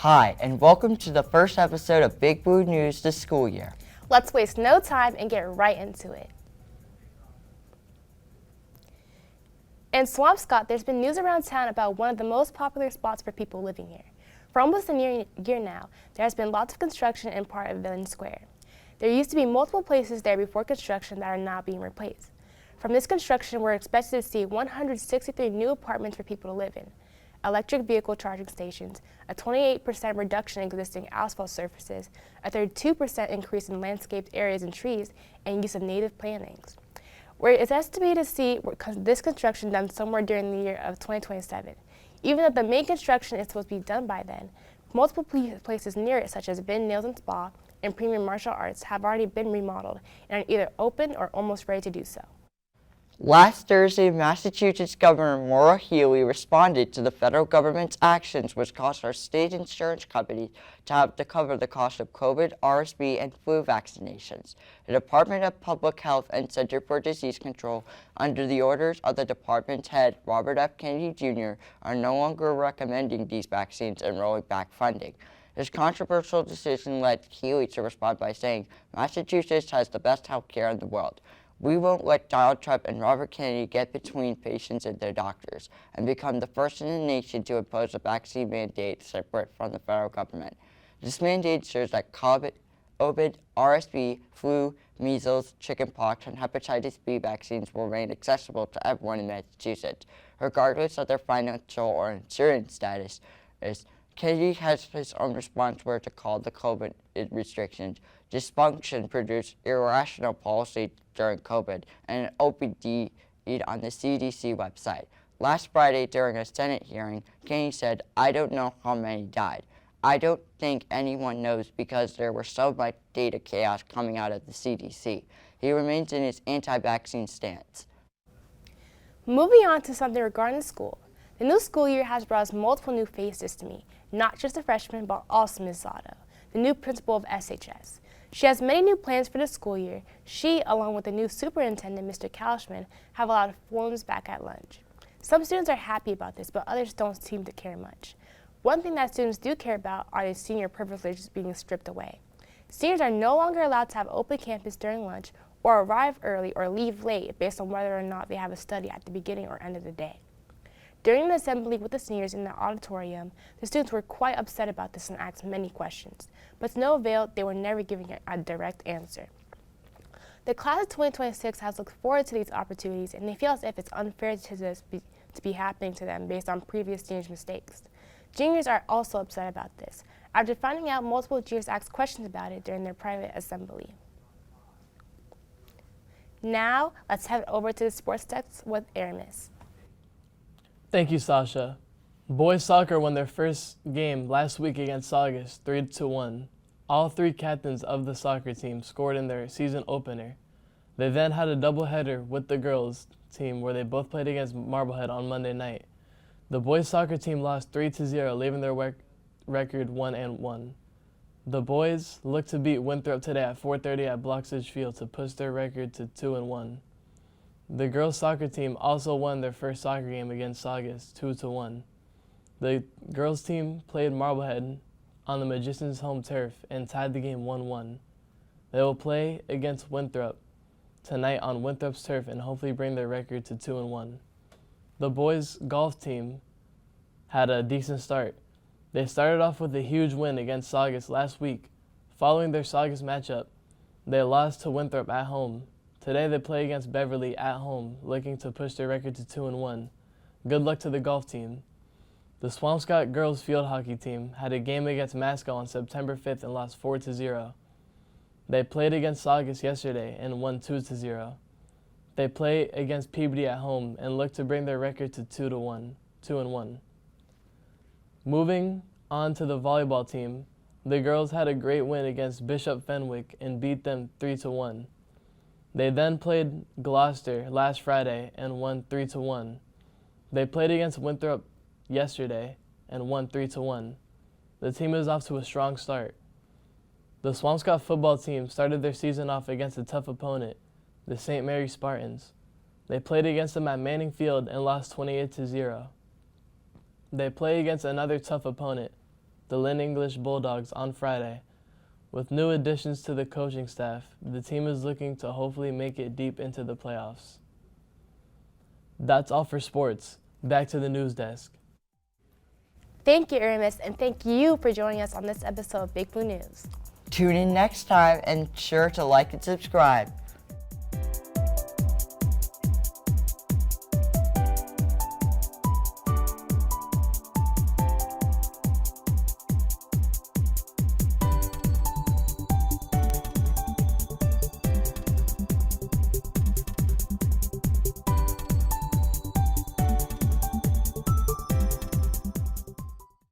Hi, and welcome to the first episode of Big Blue News this school year. Let's waste no time and get right into it. In Swampscott, there's been news around town about one of the most popular spots for people living here. For almost a year now, there has been lots of construction in part of Village Square. There used to be multiple places there before construction that are now being replaced. From this construction, we're expected to see 163 new apartments for people to live in, electric vehicle charging stations, a 28% reduction in existing asphalt surfaces, a 32% increase in landscaped areas and trees, and use of native plantings. Where it's estimated to see this construction done somewhere during the year of 2027. Even though the main construction is supposed to be done by then, multiple places near it, such as Vin Nails and Spa and Premium Martial Arts, have already been remodeled and are either open or almost ready to do so. Last Thursday, Massachusetts Governor Maura Healey responded to the federal government's actions, which caused our state insurance companies to have to cover the cost of COVID, RSV, and flu vaccinations. The Department of Public Health and Center for Disease Control, under the orders of the department's head, Robert F. Kennedy Jr., are no longer recommending these vaccines and rolling back funding. This controversial decision led Healey to respond by saying, "Massachusetts has the best health care in the world. We won't let Donald Trump and Robert Kennedy get between patients and their doctors and become the first in the nation to impose a vaccine mandate separate from the federal government. This mandate ensures that COVID, RSV, flu, measles, chickenpox, and hepatitis B vaccines will remain accessible to everyone in Massachusetts, regardless of their financial or insurance status." Kennedy has his own response where to call the COVID restrictions dysfunction produced irrational policy during COVID and an OPD on the CDC website. Last Friday, during a Senate hearing, Kennedy said, "I don't know how many died. I don't think anyone knows because there was so much data chaos coming out of the CDC." He remains in his anti-vaccine stance. Moving on to something regarding school. The new school year has brought us multiple new faces to meet, not just the freshmen, but also Ms. Zotto, the new principal of SHS. She has many new plans for the school year. She, along with the new superintendent, Mr. Kalshman, have a lot of forms back at lunch. Some students are happy about this, but others don't seem to care much. One thing that students do care about are the senior privileges being stripped away. Seniors are no longer allowed to have open campus during lunch or arrive early or leave late based on whether or not they have a study at the beginning or end of the day. During an assembly with the seniors in the auditorium, the students were quite upset about this and asked many questions, but to no avail, they were never given a direct answer. The class of 2026 has looked forward to these opportunities, and they feel as if it's unfair to be happening to them based on previous seniors' mistakes. Juniors are also upset about this, after finding out multiple juniors asked questions about it during their private assembly. Now, let's head over to the sports text with Aramis. Thank you, Sasha. Boys soccer won their first game last week against Saugus 3-1. All three captains of the soccer team scored in their season opener. They then had a doubleheader with the girls team where they both played against Marblehead on Monday night. The boys soccer team lost 3-0, leaving their record 1-1. The boys look to beat Winthrop today at 4:30 at Bloxage Field to push their record to 2-1. The girls soccer team also won their first soccer game against Saugus 2-1. The girls team played Marblehead on the Magicians' home turf and tied the game 1-1. They will play against Winthrop tonight on Winthrop's turf and hopefully bring their record to 2-1. The boys golf team had a decent start. They started off with a huge win against Saugus last week. Following their Saugus matchup, they lost to Winthrop at home. Today they play against Beverly at home, looking to push their record to 2-1. Good luck to the golf team. The Swampscott girls field hockey team had a game against Masco on September 5th and lost 4-0. They played against Saugus yesterday and won 2-0. They play against Peabody at home and look to bring their record to 2-1. Moving on to the volleyball team, the girls had a great win against Bishop Fenwick and beat them 3-1. They then played Gloucester last Friday and won 3-1. They played against Winthrop yesterday and won 3-1. The team is off to a strong start. The Swampscott football team started their season off against a tough opponent, the St. Mary Spartans. They played against them at Manning Field and lost 28-0. They play against another tough opponent, the Lynn English Bulldogs on Friday. With new additions to the coaching staff, the team is looking to hopefully make it deep into the playoffs. That's all for sports. Back to the news desk. Thank you, Aramis, and thank you for joining us on this episode of Big Blue News. Tune in next time and sure to like and subscribe.